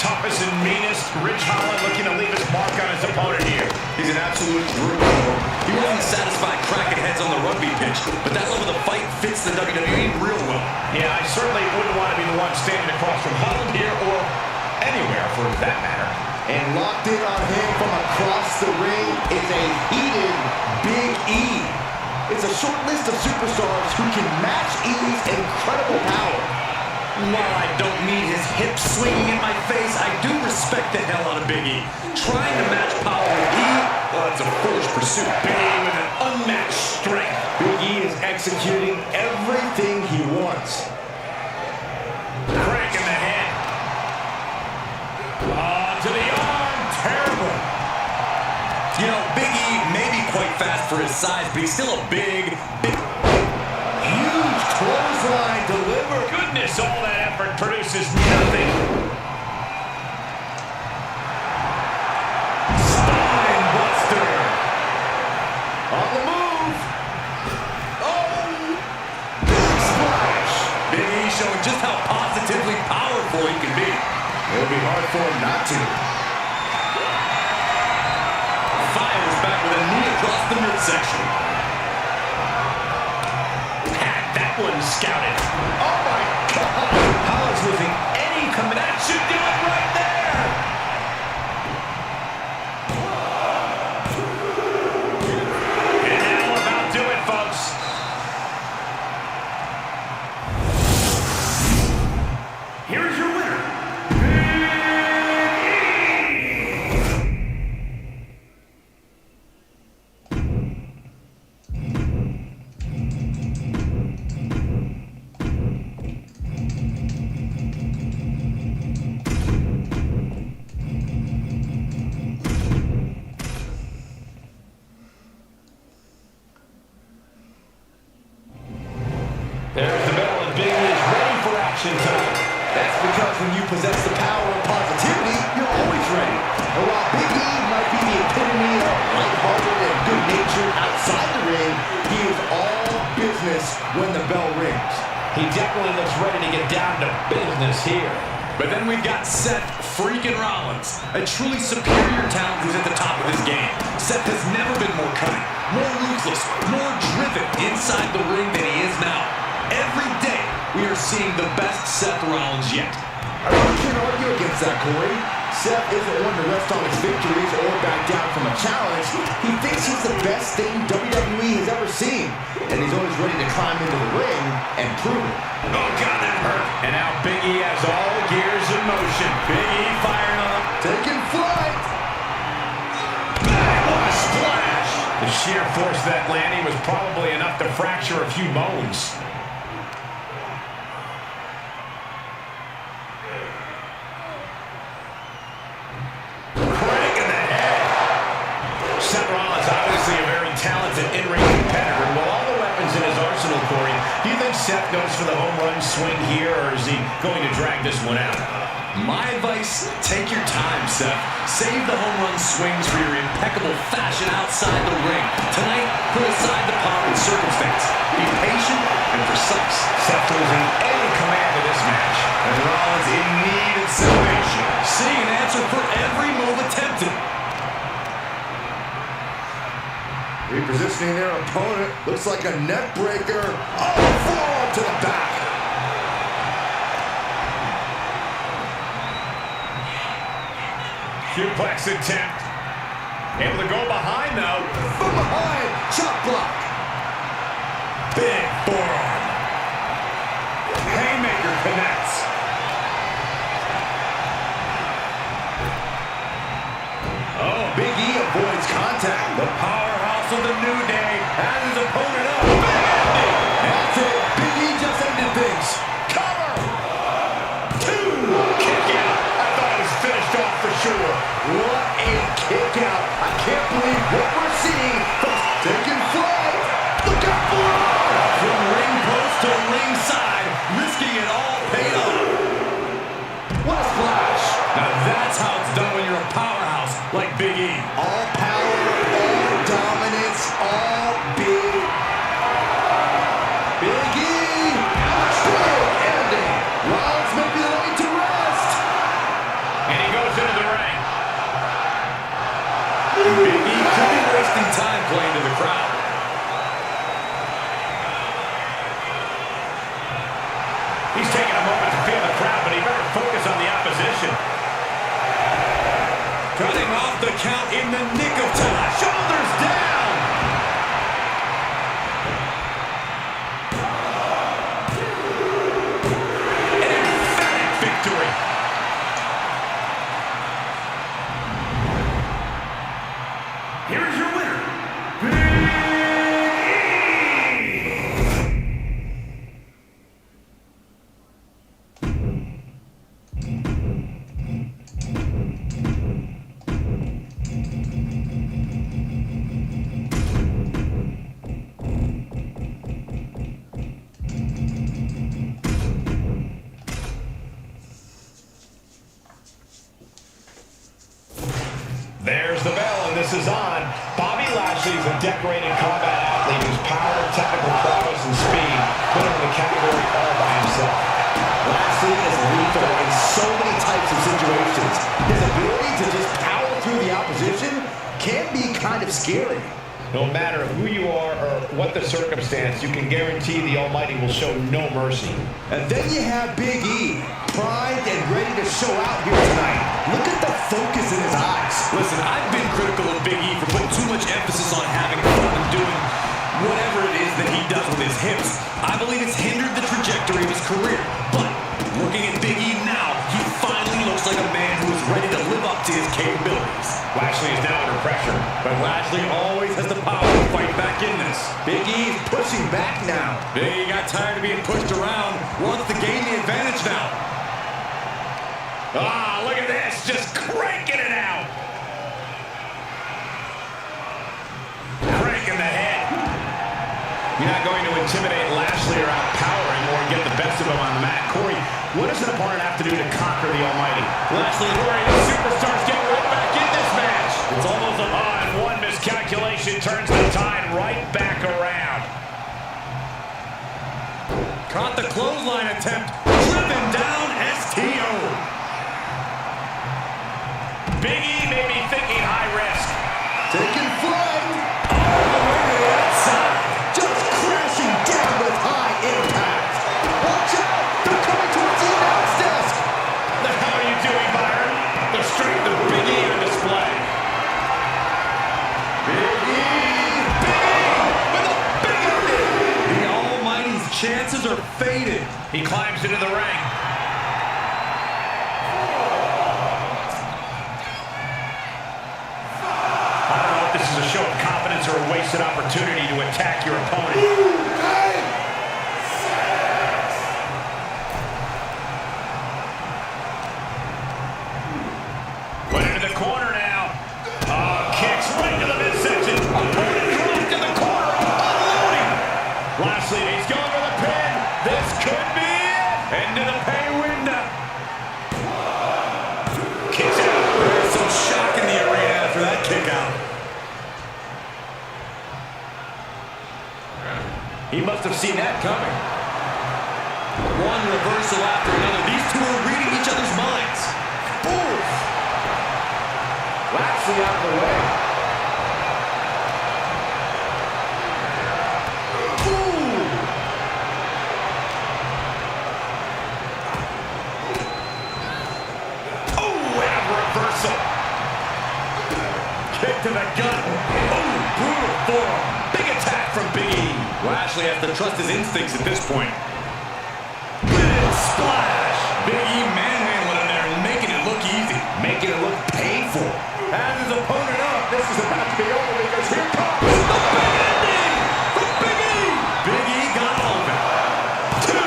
toughest and meanest. Ridge Holland looking to leave his mark on his opponent here. He's an absolute brute. He wasn't satisfied cracking heads on the rugby pitch, but that level of fight fits the WWE real well. Yeah, I certainly wouldn't want to be the one standing across from Holland here or anywhere for that matter. And locked in on him from across the ring is a heated Big E. It's a short list of superstars who can match E's incredible power. While I don't need his hips swinging in my face, I do respect the hell out of Big E. Trying to match power with E, well, that's a foolish pursuit. Big E with an unmatched strength. Big E is executing everything he wants. Crank in the head. To the arm. Terrible. You know, Big E may be quite fast for his size, but he's still a big... Huge clothesline delivered. Goodness, all that effort produces nothing. Spine buster. On the move. Oh! Big splash. Big E showing just how positively powerful he can be. It'll be hard for him not to. Fires back with a knee across the midsection. Had that one scouted. Oh my God! Holland's losing any command. That should do it right there. And that'll about do it, folks. Here's your winner. There's the bell, and Big E is ready for action time. That's because when you possess the power of positivity, you're always ready. And while Big E might be the epitome of lighthearted and good-natured outside the ring, he is all business when the bell rings. He definitely looks ready to get down to business here. But then we've got Seth freaking Rollins, a truly superior talent who's at the top of his game. Seth has never been more cunning, more ruthless, more driven inside the ring than he is now. Every day, we are seeing the best Seth Rollins yet. I really can't argue against that, Corey. Seth isn't one to rest on his victories or back down from a challenge. He thinks he's the best thing WWE has ever seen. And he's always ready to climb into the ring and prove it. Oh, God, that hurt. And now Big E has all gears in motion. Big E firing up. Taking flight. Bang, what a splash. The sheer force of that landing was probably enough to fracture a few bones. Seth Rollins, obviously a very talented in-ring competitor. With all the weapons in his arsenal, Corey, do you think Seth goes for the home run swing here, or is he going to drag this one out? My advice, take your time, Seth. Save the home run swings for your impeccable fashion outside the ring. Tonight, put aside the pomp and circumstance. Be patient and precise. Seth losing any command of this match. And Rollins in need of salvation. Seeing an answer for every move attempted. Repositioning their opponent. Looks like a neck breaker. Oh, forearm to the back. Suplex attempt. Able to go behind, though. From behind. Chop block. Big forearm. Haymaker connects. Oh, Big E avoids contact. The powerhouse of the New Day has his opponent up. Big ending. That's it. Big E just ended things. Cover. Two. Kick out. I thought it was finished off for sure. What a kick out. I can't believe what we're seeing. Taking flight. Look out for it. From ring post to ringside, risking it all paid off. What a splash. Now that's how it's done when you're a powerhouse like Big E. All power, all dominance, all big. Big E. Strong ending. Rollins may be laid to rest. And focus is on. Bobby Lashley is a decorated combat athlete whose power, technical prowess, and speed put him in the category all by himself. Lashley is lethal in so many types of situations. His ability to just power through the opposition can be kind of scary. No matter who you are or what the circumstance, you can guarantee the Almighty will show no mercy. And then you have Big E, primed and ready to show out here tonight. Look at the focus in his eyes. Listen, I've been critical of Big E for putting too much emphasis on having fun and doing whatever it is that he does with his hips. I believe it's hindered the trajectory of his career. But looking at Big E now, he finally looks like a man who is ready to live up to his capabilities. Lashley is now under pressure, but Lashley always has the power to fight back in this. Big E is pushing back now. Big E got tired of being pushed around, wants to gain the advantage now. Ah, look at this, just cranking it out. Cranking the head. You're not going to intimidate Lashley or outpower him or get the best of him on the mat. Corey, what does an opponent have to do to conquer the Almighty? Lashley, Corey, the superstars get right back in this match. It's almost a and one miscalculation turns the tide right back around. Caught the clothesline attempt, driven down STO. Big E may be thinking high risk. Taking flight. All the way to the outside. Just crashing down with high impact. Watch out. They're coming towards the announce desk. How are you doing, Byron? The strength of Big E on display. Big E. Big E with a big ending. The Almighty's chances are faded. He climbs into the ring. This is a show of confidence or a wasted opportunity to attack your opponent. Went into the corner now. Oh, kicks right to the midsection. Opponent dropped in the corner. Unloading. Lashley, he's going for the pin. This could be it. Into the pay window. Kicks out. There's some shock in the arena after that kick out. He must have seen that coming. One reversal after another. These two are reading each other's minds. Oof. Lashley out of the way. Ooh. Oh, and a reversal. Kick to the gut. Oh, brutal forearm. Big attack from Big E. Lashley has to trust his instincts at this point. Big splash. Big E manhandling him there and making it look easy. Making it look painful. Has his opponent up. This is about to be over because here comes the big ending from Big E. Big E got all of it. 2.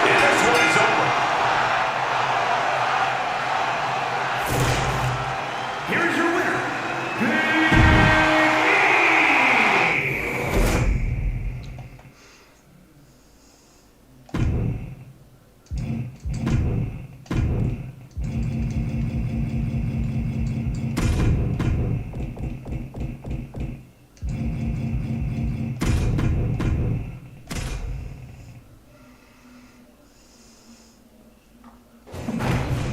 And this one is over. Here's your winner.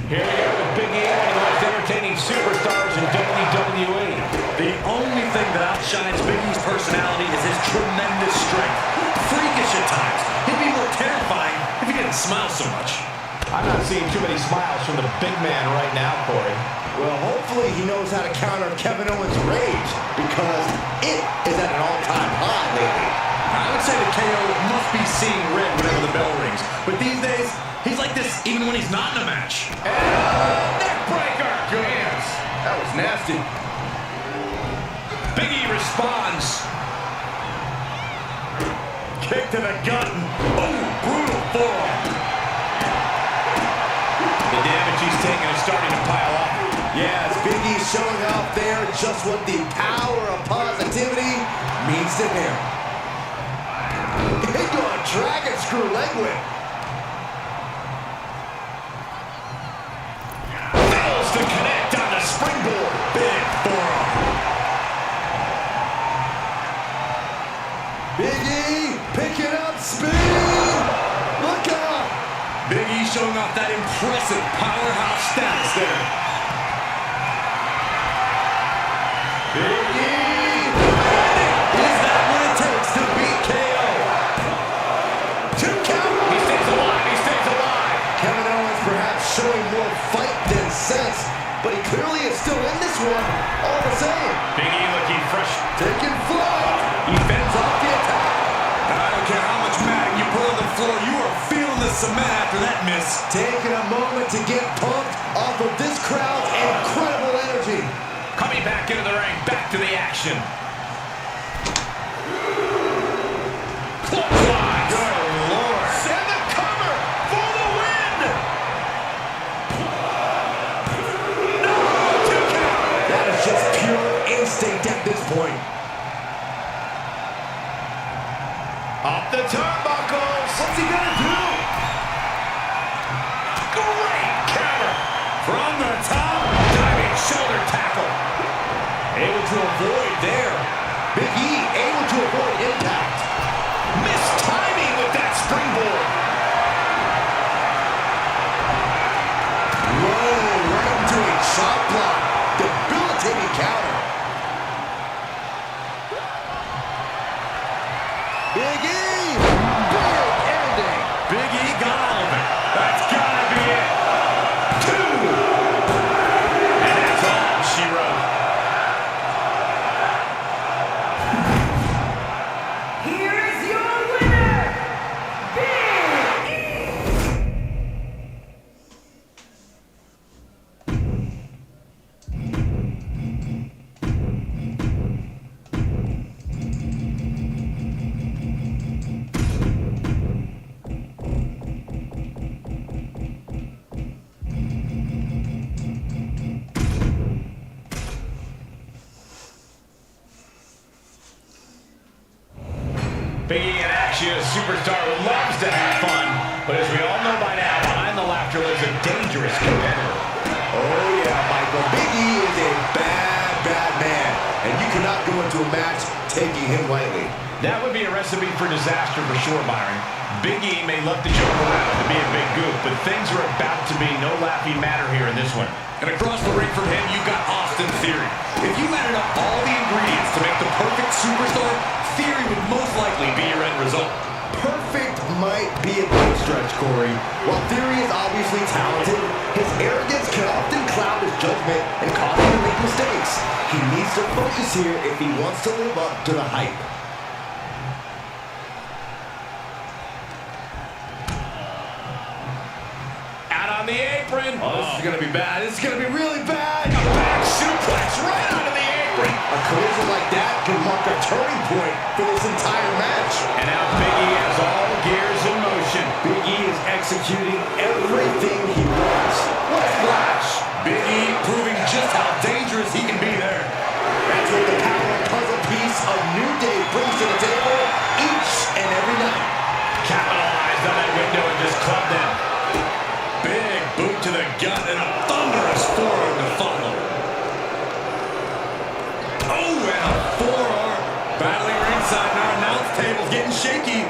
Here we go with Big E, one of the most entertaining superstars in WWE. The only thing that outshines Big E's personality is his tremendous strength. Freakish at times. He'd be more terrifying if he didn't smile so much. I'm not seeing too many smiles from the big man right now, Corey. Well, hopefully he knows how to counter Kevin Owens' rage because it is at an all-time high lately. I would say the KO must be seeing red whenever the bell rings. But these days, he's like this even when he's not in a match. Neck breaker. Yes, that was nasty. Big E responds. Kick to the gut. Oh, brutal forearm. The damage he's taking is starting to pile up. Yes, Big E showing off there just what the power of positivity means to him. Into a dragon screw leg whip. Fails to connect on the springboard. Big forearm. showing off that impressive powerhouse status there. Big E! Is that what it takes to beat KO? 2 count! He stays alive, he stays alive. Kevin Owens perhaps showing more fight than sense, but he clearly is still in this one, all the same. Big E looking fresh. Taking flight! He fends off the attack. I don't care how much matting you put on the floor, you are feeling the cement after that miss. Taking a moment to get pumped off of this crowd's incredible energy. Coming back into the ring, back to the action. Clothesline. Good Lord. Send the cover for the win. No, 2 count. That is just pure instinct at this point. Up the turnbuckles. What's he gonna do? Great counter. From the top. Diving shoulder tackle. Able to avoid there. Big E able to avoid impact. Missed timing with that springboard. Whoa, right into a chop block. Debilitating counter. Big E! Big ending. Big E got all of it. That's gotta be it. 2. And that's all she wrote. Here is your winner, Big E! Big E in action, a superstar who loves to have fun. But as we all know by now, behind the laughter lives a dangerous competitor. Oh yeah, Michael. Big E is a bad, bad man. And you cannot go into a match taking him lightly. That would be a recipe for disaster for sure, Byron. Big E may love to joke around and be a big goof, but things are about to be no laughing matter here in this one. And across the ring from him, you got Austin Theory. If you added up all the ingredients to make the perfect superstar, Theory would most likely be your end result. Perfect might be a big stretch, Corey. While Theory is obviously talented, his arrogance can often cloud his judgment and cause him to make mistakes. He needs to focus here if he wants to live up to the hype. Out on the apron. Oh, this is going to be bad. This is going to be really bad. A back suplex right onto the apron. A collision like that can mark a turning point for this entire match. And now Big E has all gears in motion. Big E is executing everything he wants. What a flash! Big E proving just how dangerous he can be there. That's what the power puzzle piece of New Day brings to the table each and every night. Capitalized on that window and just clubbed them. Big boot to the gut and a thunderous forearm to follow. Oh, and a forearm. Battling ringside, and our announce table's getting shaky.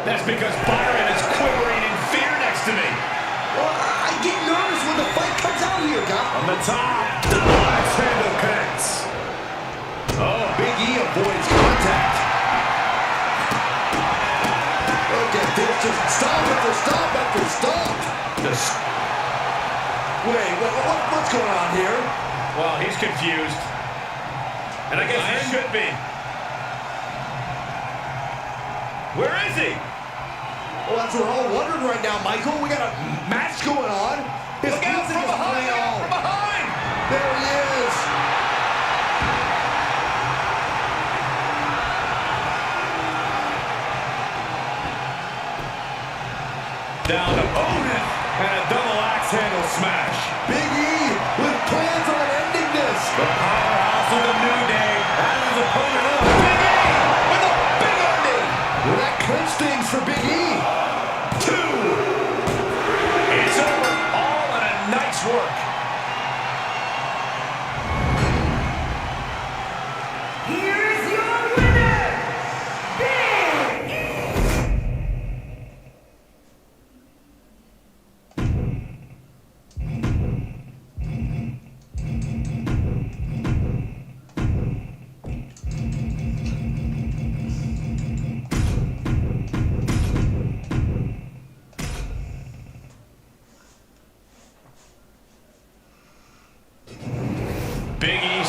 That's because Byron is quivering in fear next to me. Well, I get nervous when the fight comes out here, Doc. On the top, double axe handle connects. Oh, Big E avoids contact. Look at this, just stop after stop after stop. Wait, what's going on here? Well, he's confused. And I guess he should be. Where is he? Well, that's what we're all wondering right now, Michael. We got a match going on. His Look out music from is behind! playing Look out on. from behind! There he is. Down to Otis and a double axe handle smash. Big E with plans on ending this. The powerhouse of the New Day has his opponent up. Big E with a big ending. Well, that clinched things for Big E. 2. It's over. All in a nice work. Here is your winner, Big E!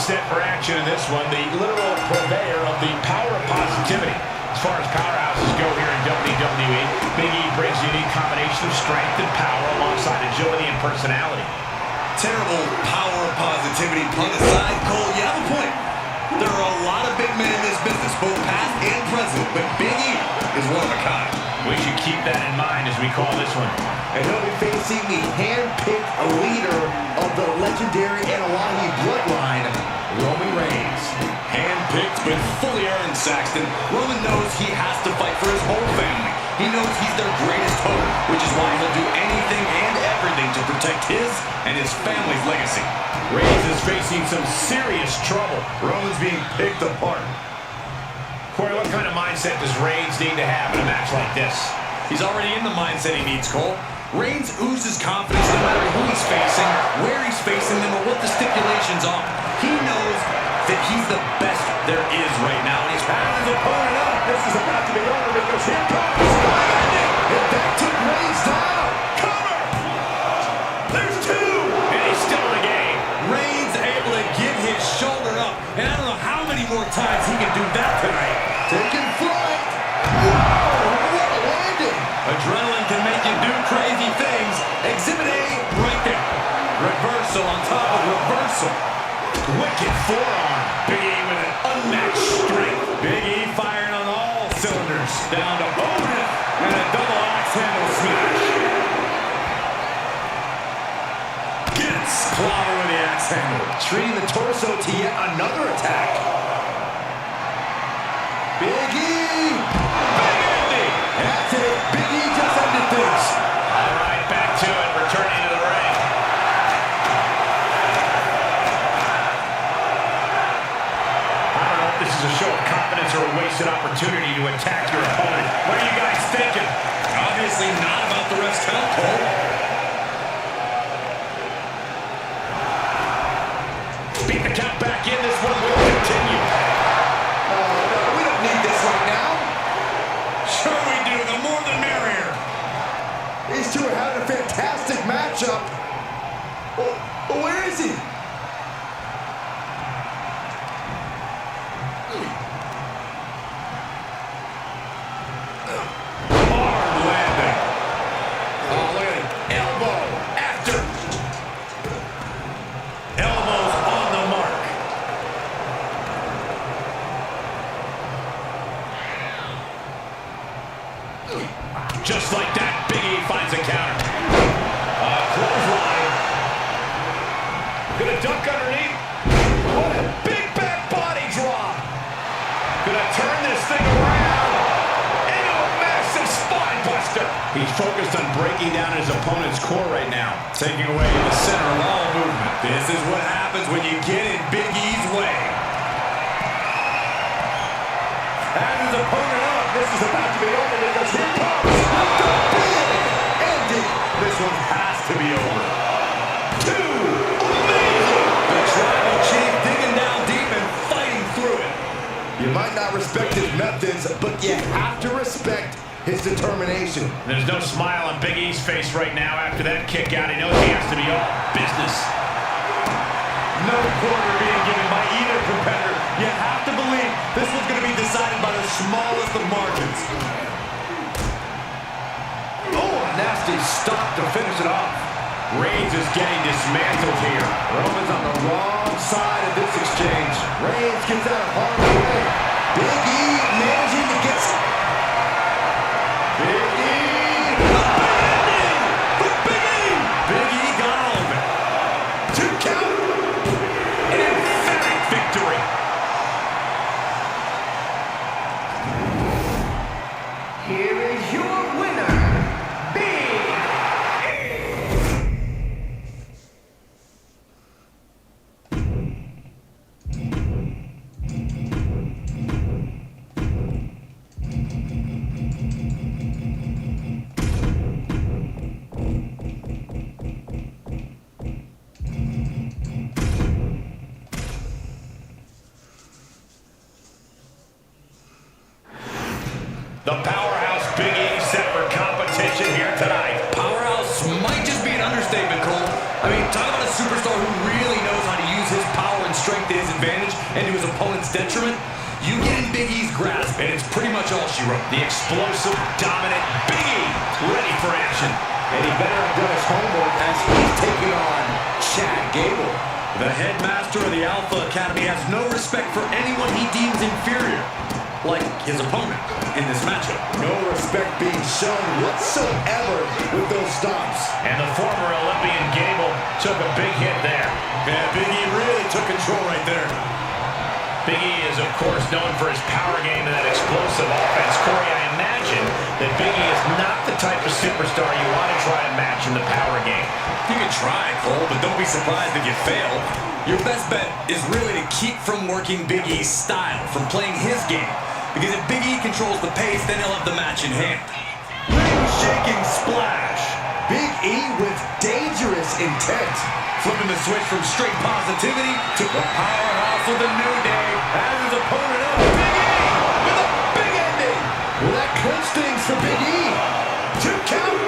set for action in this one, the literal purveyor of the power of positivity. As far as powerhouses go here in WWE, Big E brings a unique combination of strength and power alongside agility and personality. Terrible power of positivity pun aside, Cole, you have a point. There are a lot of big men in this business, both past and present, but Big E is one of a kind. We should keep that in mind as we call this one. And he'll be facing the hand-picked leader of the legendary NYE bloodline, Roman Reigns. Handpicked but fully earned, Saxton. Roman knows he has to fight for his whole family. He knows he's their greatest hope, which is why he'll do anything and everything to protect his and his family's legacy. Reigns is facing some serious trouble. Roman's being picked apart. Corey, what kind of mindset does Reigns need to have in a match like this? He's already in the mindset he needs, Cole. Reigns oozes confidence no matter who he's facing, where he's facing them, or what the stipulations are. He knows that he's the best there is right now, and he's passing his opponent up. This is about to be over because here comes the ending. And that took Reigns down. Cover! There's two! And he's still in the game. Reigns able to get his shoulder up, and I don't know how many more times he can do that tonight. Taking flight. Whoa, what a landing. Adrenaline can make you do crazy things. Exhibit A right there. Reversal on top of reversal. Wicked forearm. Big E with an unmatched strength. Big E firing on all cylinders. Down to Owen and a double axe handle smash. Gets clobbered with the axe handle. Treating the torso to yet another attack. Big E. Big ending. That's it. Big E just ended things. All right, back to it. Returning to the ring. I don't know if this is a show of confidence or a wasted opportunity to attack your opponent. What are you guys thinking? Obviously not about the ref's count, Cole. Beat the count back in. This one will continue. We don't need this right now. Sure we do. The more the merrier. These two are having a fantastic matchup. Well, where is he? Hard landing. Oh, look at it. Elbow after. Elbows on the mark. Just like that, Big E finds a counter. Clothesline. Gonna duck underneath. What a big back body drop. Gonna turn this thing around into a massive spine buster. He's focused on breaking down his opponent's core right now, taking away the center of all movement. This is what happens when you get in Big E's way. Has his opponent up. This is about to be over because here comes the big ending. This one has to be over. Two. Amazing. The tribal chief digging down deep and fighting through it. You might not respect his methods, but you have to respect his determination. There's no smile on Big E's face right now after that kick out. He knows he has to be all business. No quarter being given by either competitor. You have to believe this one's going to be decided by the smallest of margins. Oh, a nasty stop to finish it off. Reigns is getting dismantled here. Roman's on the wrong side of this exchange. Reigns gets out of harm's way. Big E managing to get some. Big E. Big E! Big E got all of it. 2 count. An emphatic victory. Here is your winner, Big E. The powerhouse Big E set for competition here tonight. Powerhouse might just be an understatement, Cole. I mean, talk about a superstar who really knows how to use his power and strength to his and to his opponent's detriment, you get in Big E's grasp, and it's pretty much all she wrote. The explosive, dominant Big E, ready for action. And he better have done his homework as he's taking on Chad Gable. The headmaster of the Alpha Academy has no respect for anyone he deems inferior, like his opponent in this matchup. No respect being shown whatsoever with those stomps. And the former Olympian Gable took a big hit there. Yeah, Big E really took control right there. Big E is, of course, known for his power game and that explosive offense. Corey, I imagine that Big E is not the type of superstar you want to try and match in the power game. You can try, Cole, but don't be surprised if you fail. Your best bet is really to keep from working Big E's style, from playing his game. Because if Big E controls the pace, then he'll have the match in hand. Ring-shaking splash. Big E with dangerous intent. Flipping the switch from straight positivity to the powerhouse of the New Day. As his opponent up, Big E with a big ending. Well, that clinch things for Big E. 2 count.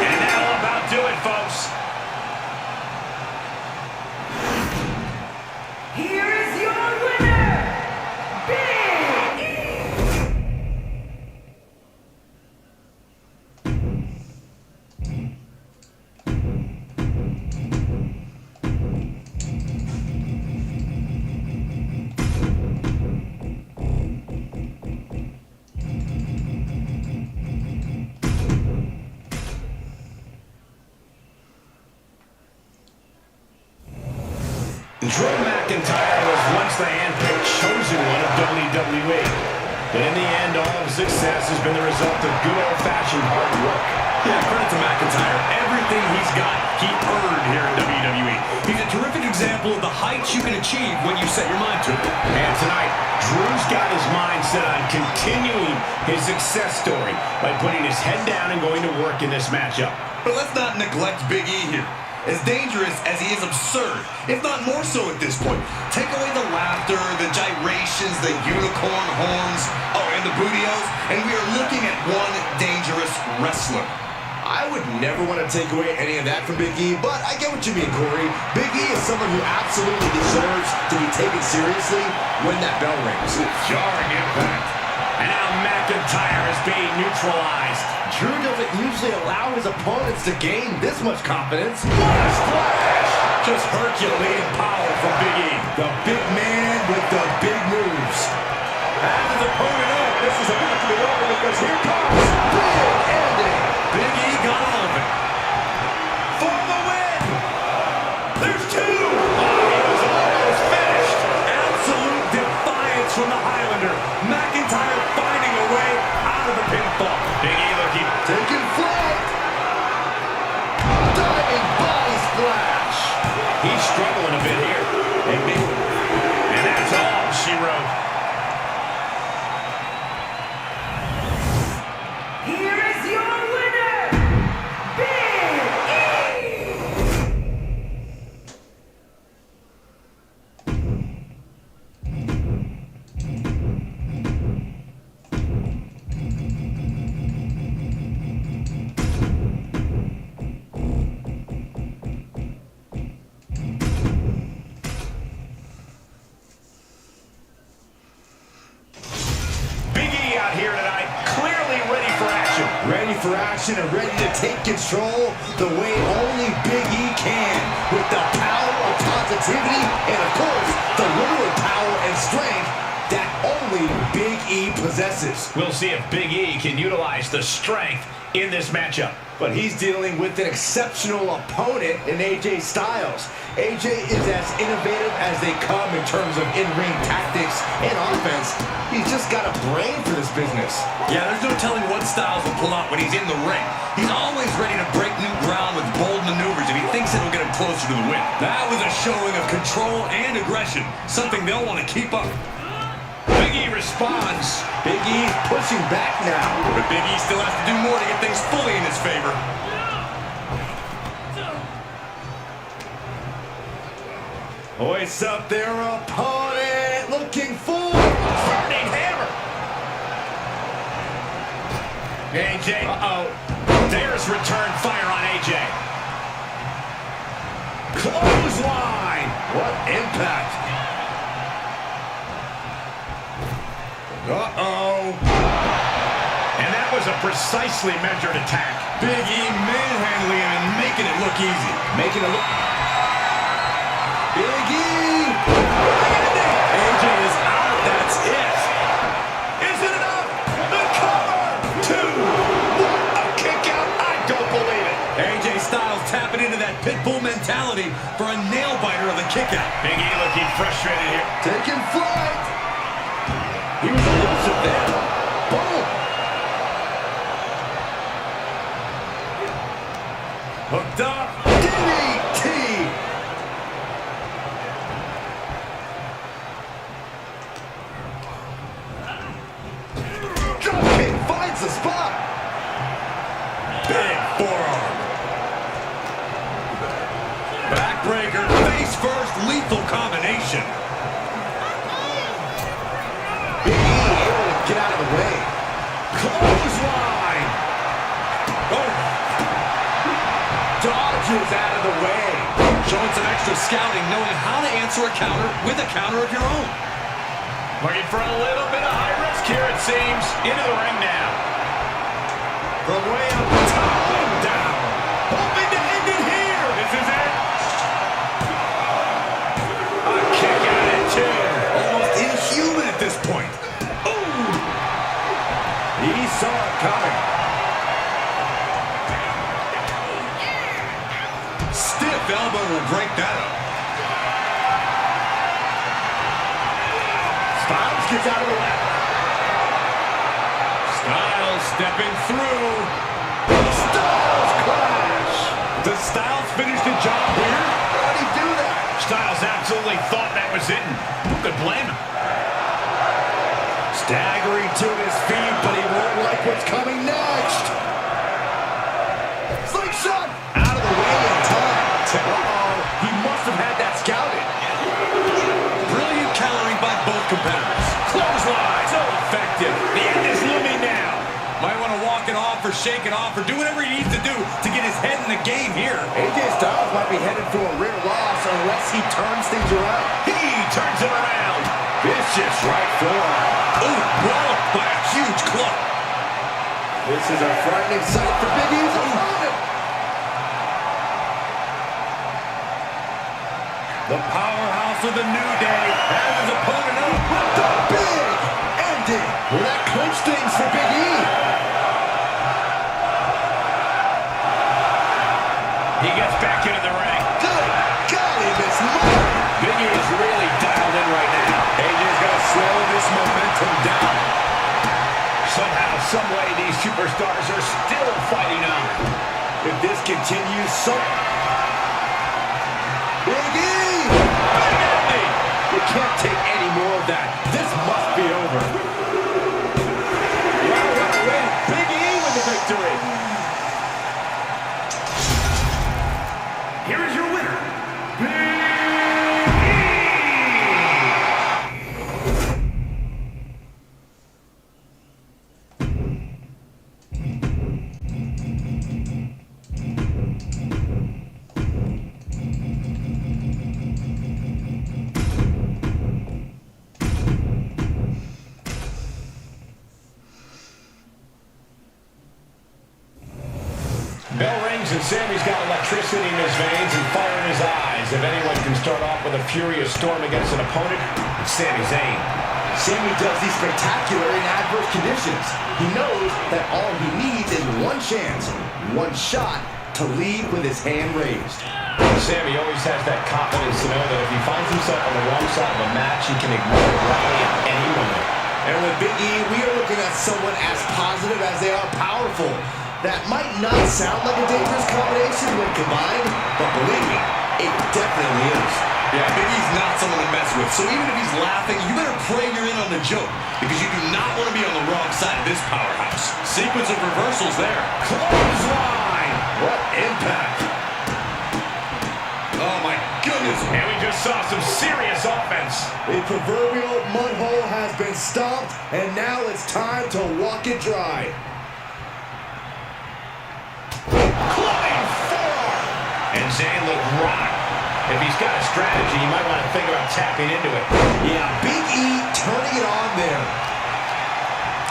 And that'll about do it, folks. Here is your winner, Big E. Drew McIntyre was once the handpicked chosen one of WWE. But in the end, all of success has been the result of good old-fashioned hard work. Yeah, credit to McIntyre. Everything he's got, he earned here in WWE. He's a terrific example of the heights you can achieve when you set your mind to it. And tonight, Drew's got his mind set on continuing his success story by putting his head down and going to work in this matchup. But let's not neglect Big E here. As dangerous as he is absurd, if not more so at this point. Take away the laughter, the gyrations, the unicorn horns, and the bootios, and we are looking at one dangerous wrestler. I would never want to take away any of that from Big E, but I get what you mean, Corey. Big E is someone who absolutely deserves to be taken seriously when that bell rings. Jarring impact. And now McIntyre is being neutralized. Drew doesn't usually allow his opponents to gain this much confidence. What a splash! Just Herculean power from Big E. The big man with the big moves. As his opponent up, this is about to be over because here comes Big ending. Big E got all of it. For the win! There's 2! He was almost finished. Absolute defiance from the Highlander. McIntyre finding a way out of the pinfall. Big E looking. Taking flight. Diving body splash. He's struggling a bit here. And that's all she wrote. Here is your winner, Big E. Big E out here tonight, clearly ready for action. Ready for action and ready to take control the way only Big E can. With the power of positivity and, of course, the literal power and strength that only Big E possesses. We'll see if Big E can utilize the strength in this matchup. But he's dealing with an exceptional opponent in AJ Styles. AJ is as innovative as they come in terms of in-ring tactics and offense. He's just got a brain for this business. Yeah, there's no telling what Styles will pull out when he's in the ring. He's always ready to break new ground with bold maneuvers if he thinks it'll get him closer to the win. That was a showing of control and aggression, something they'll want to keep up. Big E responds. Big E's pushing back now. But Big E still has to do more to get things fully in his favor. Hoists up their opponent, looking for burning hammer. AJ, there's return fire on AJ. Clothesline. What impact. Uh-oh. And that was a precisely measured attack. Big E manhandling him and making it look easy. Making it look... Big E! AJ is out. That's it. Is it enough? The cover! 2. What a kick out. I don't believe it. AJ Styles tapping into that pit bull mentality for a nail-biter of the kick out. Big E looking frustrated here. Taking flight! He was elusive there. Boom! Hooked up. DDT! Dropkick finds the spot! Big forearm. Backbreaker. Face first. Lethal combination. Big E able to get out of the way. Clothesline. Oh. Dodges out of the way. Showing some extra scouting, knowing how to answer a counter with a counter of your own. Looking for a little bit of high risk here, it seems. Into the ring now. From way up top and down. Hoping to end it here. This is it. A kick out at 2. Almost inhuman at this point. Ooh. He saw it coming. Stiff elbow will break that up. Styles gets out of the way. Styles stepping through. Styles clash. Does Styles finish the job here? How'd he do that? Styles absolutely thought that was it. Who could blame him? Staggering to his feet, but he won't like what's coming next. Slingshot! Out of the way in time. Uh-oh, he must have had that scouted. Brilliant countering by both competitors. Clothesline. So effective. The end is looming now. Might want to walk it off or shake it off or do whatever he needs to do to get his head in the game here. AJ Styles might be headed for a rear loss unless he turns things around. He turns it around. Vicious right forearm. Ooh, walloped by a huge club. This is a frightening sight for Big E's opponent. The powerhouse of the New Day has his opponent up. The big ending. Well, that clinched things for Big E. He gets back into the ring. Good golly, Miss Mother. Big E is really dialed in right now. AJ's got to slow this momentum down. Somehow, some way, these superstars are still fighting on. If this continues, so... Big E! Big ending. You can't take any more of that. This must be over. Big E with the victory. Here is your winner, Big E! Bell rings and Sammy's got electricity in his veins and fire in his eyes. If anyone can start off with a furious storm against an opponent, it's Sami Zayn. Sammy does these spectacular in adverse conditions. He knows that all he needs is one chance, one shot to lead with his hand raised. Sammy always has that confidence to know that if he finds himself on the wrong side of a match, he can ignore the rally at any moment. And with Big E, we are looking at someone as positive as they are powerful. That might not sound like a dangerous combination when combined, but believe me, it definitely is. Yeah, Big E's not someone to mess with, so even if he's laughing, you better pray you're in on the joke, because you do not want to be on the wrong side of this powerhouse. Sequence of reversals there. Clothesline! What impact! Oh my goodness. And we just saw some serious offense. The proverbial mud hole has been stomped, and now it's time to walk it dry. Clubbing forearm! And Zayn looked rocked. If he's got a strategy, he might want to think about tapping into it. Yeah, Big E turning it on there.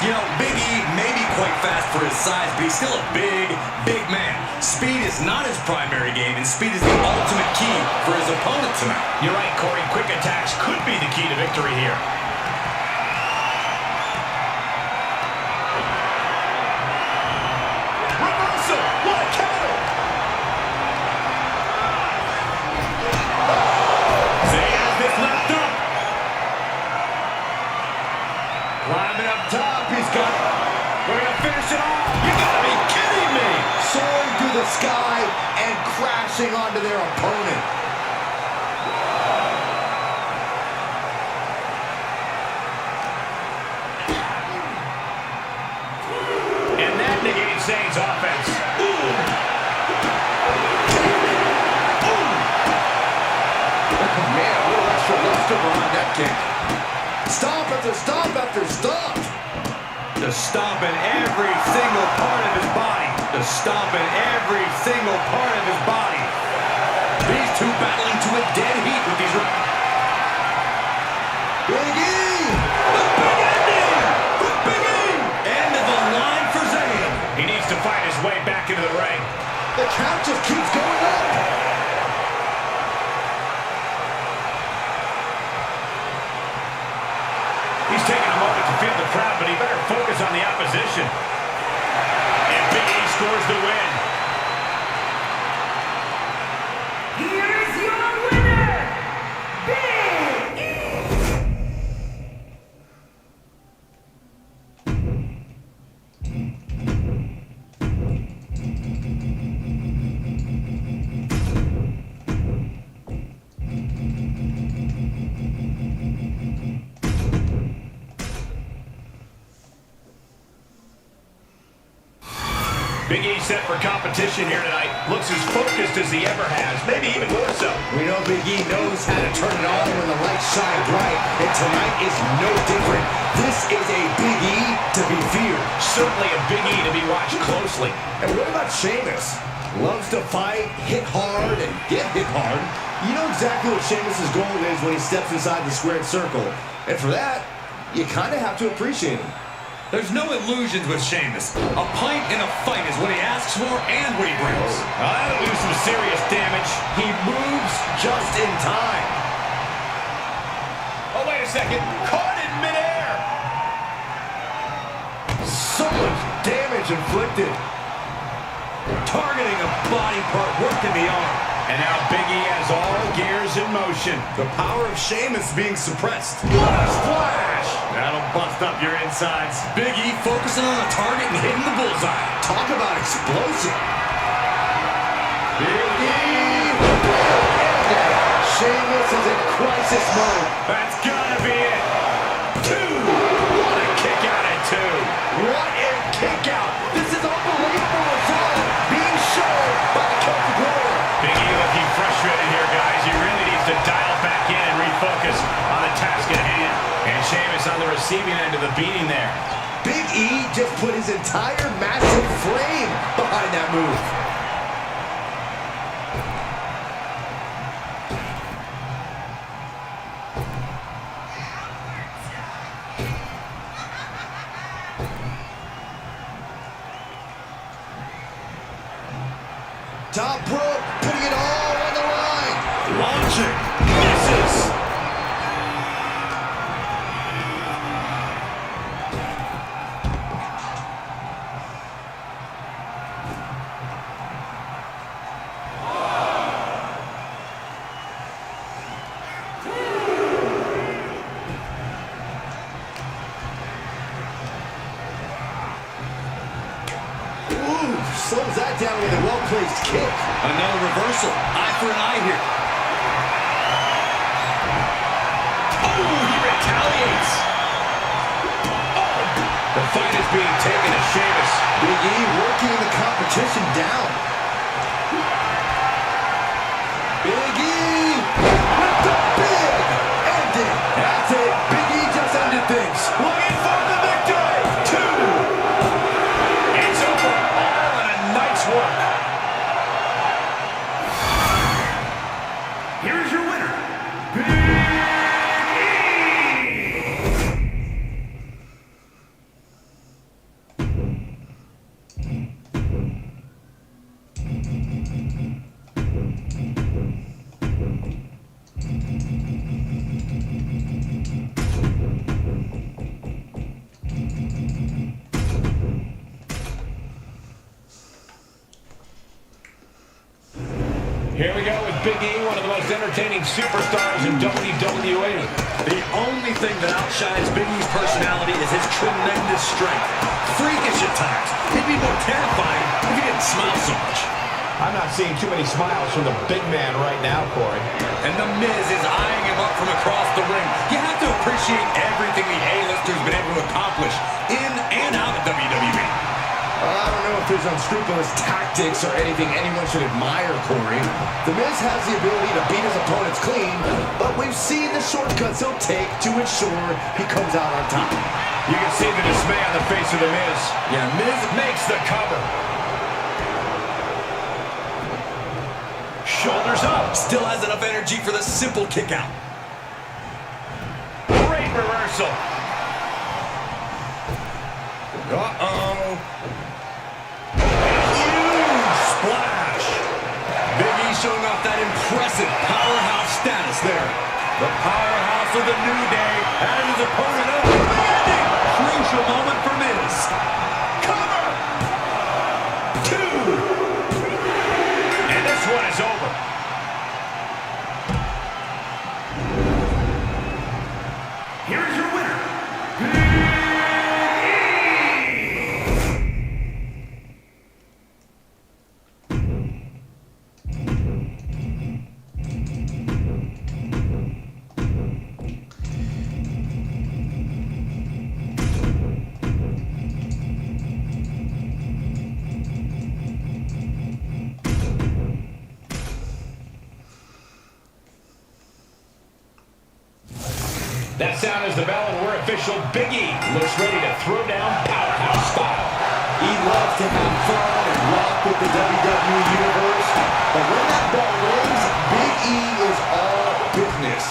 You know, Big E may be quite fast for his size, but he's still a big, big man. Speed is not his primary game, and speed is the ultimate key for his opponent tonight. You're right, Corey. Quick attacks could be the key to victory here. Reversal! What a counter! Zay has this left up. Climbing up top. He's got it. We're going to finish it off. You got to be kidding me. Soaring through the sky and crashing onto their opponent. And that negates Zayn's offense. Man, a little extra luster behind that kick. Stomp after stomp after stomp. Just stomping every single part of his body. Just stomping every single part of his body. These two battling to a dead heat with these... Big E! The big ending! The Big E! End of the line for Zayn. He needs to fight his way back into the ring. The count just keeps going up. He's taking a moment to feel the crowd, but he better focus on the opposition. And Big E scores the win. Here's your winner, Big E. Big E set for competition here tonight. Looks as focused as he ever has, maybe even more so. We know Big E knows how to turn it on when the lights shine bright, and tonight is no different. This is a Big E to be feared. Certainly a Big E to be watched closely. And what about Sheamus? Loves to fight, hit hard, and get hit hard. You know exactly what Sheamus' goal is when he steps inside the squared circle. And for that, you kind of have to appreciate him. There's no illusions with Sheamus. A pint in a fight is what he asks for and what he brings. That'll do some serious damage. He moves just in time. Oh, wait a second. Caught in midair. So much damage inflicted. Targeting a body part, working the arm. And now Big E has all gears in motion. The power of Sheamus being suppressed. What a splash! That'll bust up your insides. Big E focusing on the target and hitting the bullseye. Talk about explosive. Big E! Sheamus is in crisis mode. That's gotta be it. Two! What a kick out at two. What a kick out. This is unbelievable result being shown by the Celtic Warrior. Big E looking frustrated here, guys. He really needs to dial back in and refocus on the task at hand. And Sheamus on the receiving end of the beating there. Big E just put his entire massive frame behind that move. Top rope, putting it all on the line. Launching. Misses. Slows that down with a well-placed kick. Another reversal. Eye for an eye here. Oh, he retaliates. Oh, the fight is being taken to Sheamus. Big E working the competition down. Big E with the big ending. That's it. Big E just ended things. Looking for the victory. Two. It's over. All in a night's work. Here's your winner, Big E. Here we go with Big E, one of the most entertaining superstars in WWE. The only thing that outshines Big E's personality is his tremendous strength. Freakish at times. He'd be more terrifying if he didn't smile so much. I'm not seeing too many smiles from the big man right now, Corey. And The Miz is eyeing him up from across the ring. You have to appreciate everything the A-lister's been able to accomplish in and out of WWE. I don't know if there's unscrupulous tactics or anything anyone should admire, Corey. The Miz has the ability to beat his opponents clean, but we've seen the shortcuts he'll take to ensure he comes out on top. You can see the dismay on the face of The Miz. Yeah, Miz Makes the cover. Shoulders up. still has enough energy for the simple kick out. Great reversal. Uh-oh. Huge splash. Big E showing off that impressive powerhouse status there. The powerhouse of the New Day and his opponent up. Landing. Crucial moment for Miz. Cover. 2. And this one is over. Here is your winner, That sound is the bell, and we're official. Big E looks ready to throw down powerhouse style. He loves to have fun and rock with the WWE Universe, but when that bell rings, Big E is all business.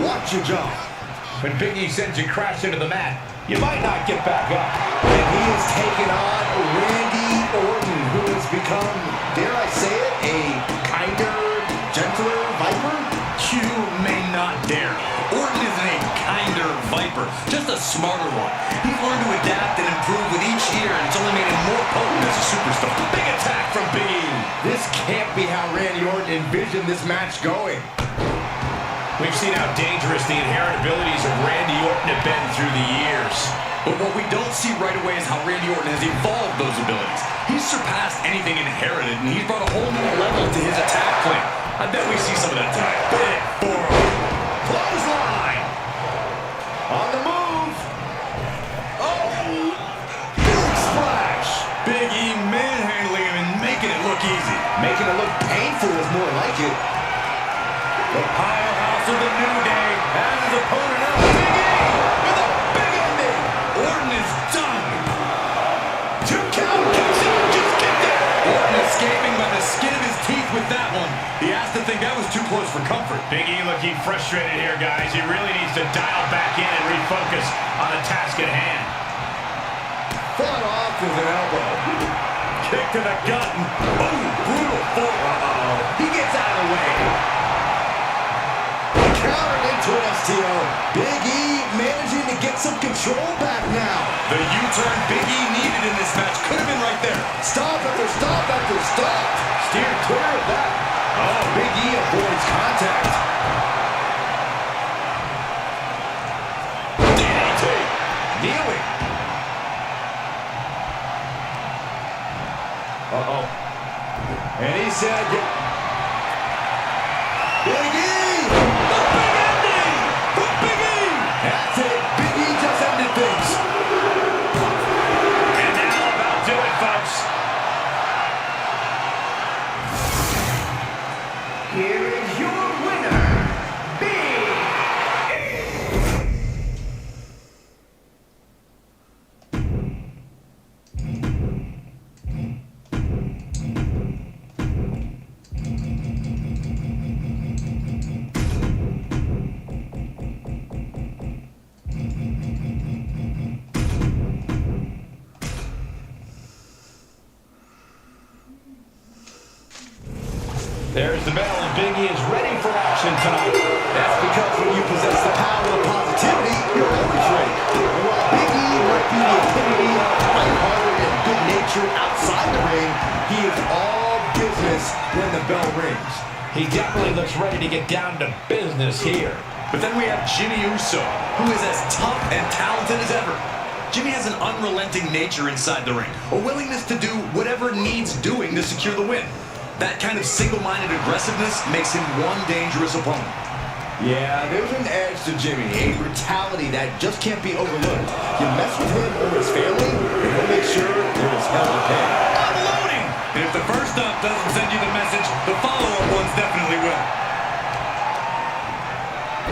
Watch your jump. When Big E sends you crash into the mat, you might not get back up. And he has taken on Randy Orton, who has become, dare I say it, a kinder, gentler Viper? You may not dare. Orton isn't a kinder Viper, just a smarter one. He's learned to adapt and improve with each year, and it's only made him more potent as a superstar. Big attack from Big E. This can't be how Randy Orton envisioned this match going. We've seen how dangerous the inherent abilities of Randy Orton have been through the years. But what we don't see right away is how Randy Orton has evolved those abilities. He's surpassed anything inherited, and he's brought a whole new level to his attack plan. I bet we see some of that tonight. Big forearm. Clothesline. On the move. Oh! Big splash! Big E manhandling him and making it look easy. Making it look painful is more like it. The powerhouse of the New Day has his opponent up. Big E with a big ending. Orton is done. 2 count. Just kicked it. Orton escaping by the skin of his teeth with that one. He has to think that was too close for comfort. Big E looking frustrated here, guys. He really needs to dial back in and refocus on the task at hand. Fought off with an elbow. Kick to the gut. Boom! Brutal forearm. He gets out of the way. Countered into an STO. Big E managing to get some control back now. The U-turn Big E needed in this match could have been right there. Stop after stop after stop. Steered clear of that. Oh, Big E avoids contact. DDT. Kneeling. Uh-oh. And he said, Big E! The big ending from Big E! That's it. Big E just ended things. And that'll about do it, folks. Here is your winner, Big E. There's the bell, and Big E is ready for action tonight. That's because when you possess the power of positivity, you're always ready. And while Big E might be the epitome of lighthearted and good nature outside the ring, he is all business when the bell rings. He definitely looks ready to get down to business here. But then we have Jimmy Uso, who is as tough and talented as ever. Jimmy has an unrelenting nature inside the ring, a willingness to do whatever needs doing to secure the win. That kind of single-minded aggressiveness makes him one dangerous opponent. Yeah, there's an edge to Jimmy, a brutality that just can't be overlooked. You mess with him or his family, and he'll make sure there is hell to pay. Unloading! And if the first up doesn't send you the message, the follow-up ones definitely will.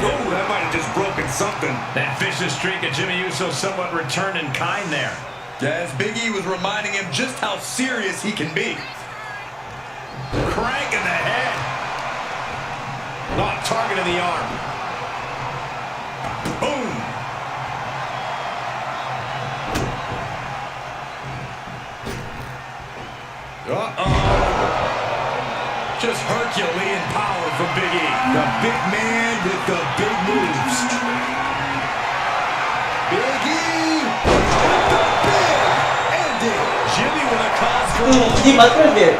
Oh, that might have just broken something. That vicious streak of Jimmy Uso somewhat returned in kind there. As Big E was reminding him just how serious he can be. Crank in the head. Oh, target in the arm. Boom! Uh-oh. Just Herculean power from Big E. The big man with the big moves. Big E with the big ending. Jimmy with a cause for all. Hindi matred eh.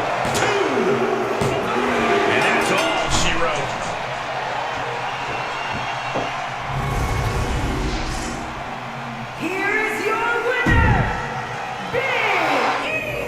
And that's all she wrote. Here is your winner, Big E.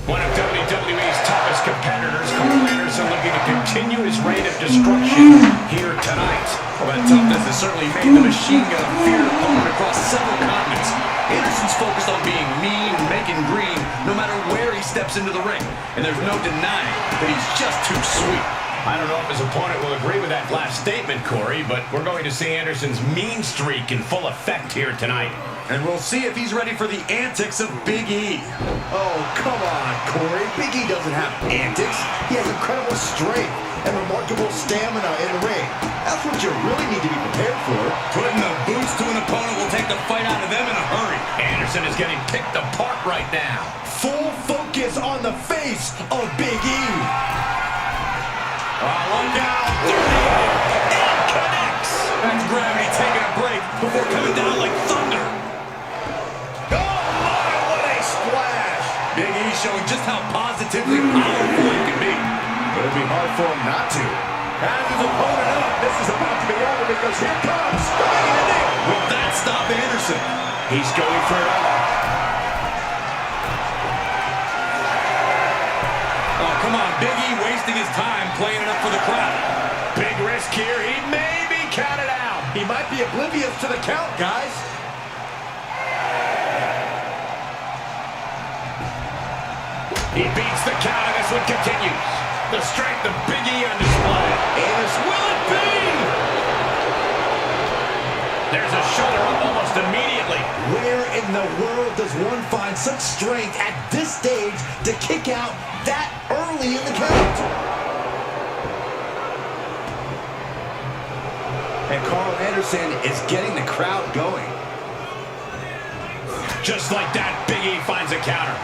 One of WWE's toughest competitors, Carl Anderson, looking to continue his reign of destruction here tonight. Well, that toughness has certainly made the machine gun a feared opponent across several continents. Anderson's focused on being mean and making green no matter where he steps into the ring. And there's no denying that he's just too sweet. I don't know if his opponent will agree with that last statement, Corey, but we're going to see Anderson's mean streak in full effect here tonight. And we'll see if he's ready for the antics of Big E. Oh, come on, Corey. Big E doesn't have antics. He has incredible strength and remarkable stamina in the ring. That's what you really need to be prepared for. Putting the boots to an opponent will take the fight out of them in a hurry. Anderson is getting picked apart right now. Full focus on the face of Big E. Oh, look out. It connects. That's gravity taking a break before coming down like thunder. Oh, my, what a splash. Big E showing just how positively powerful he can be. But it'll be hard for him not to. Has his opponent up. This is about to be over because here comes the main ending. Will that stop Anderson? He's going for it all. Oh, come on. Big E wasting his time playing it up for the crowd. Big risk here. He may be counted out. He might be oblivious to the count, guys. He beats the count, and this one continues. The strength of Big E on display. Anderson, Will it be? There's a shoulder up almost immediately. where in the world does one find such strength at this stage to kick out that early in the count? And Carl Anderson is getting the crowd going. Just like that, Big E finds a counter.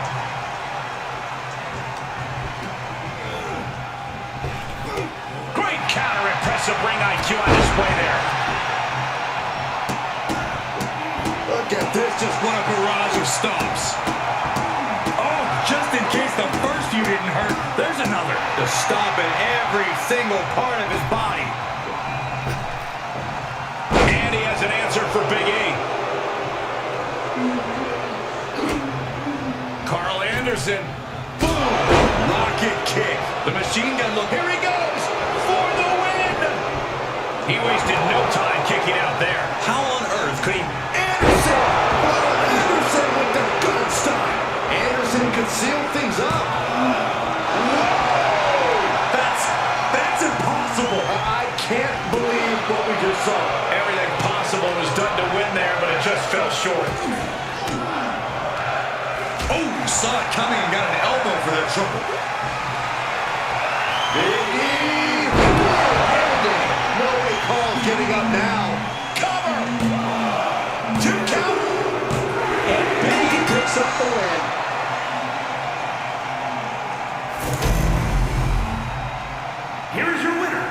Great counter, impressive ring IQ on display there. Look at this, just What a barrage of stomps. Oh, just in case the first few didn't hurt, there's another. the stomp in every single part of his body. And he has an answer for Big E. Carl Anderson. Boom! Rocket kick. The machine gun look. Here he goes for the win. He wasted no time kicking out there. How on earth could he... Anderson! Anderson with the gun style. Anderson could seal things up. That's impossible. I can't believe what we just saw. Everything possible was done to win there, but it just fell short. Oh, saw it coming and got an elbow for that triple. Big E! No way Carl's getting up now. Cover! the win. Here is your winner,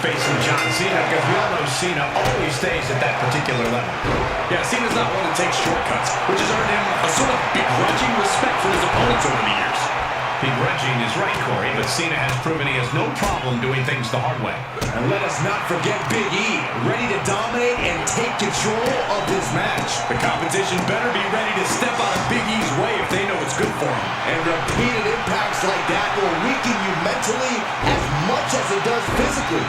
facing John Cena, because we all know Cena always stays at that particular level. Yeah, Cena's not one to take shortcuts, which has earned him a sort of begrudging respect from his opponents over the years. Begrudging is right, Corey, but Cena has proven he has no problem doing things the hard way. And let us not forget Big E, ready to dominate and take control of this match. The competition better be ready to step out of Big E's way if they know it's good for him. And repeated impacts like that will weaken you mentally as much as it does physically.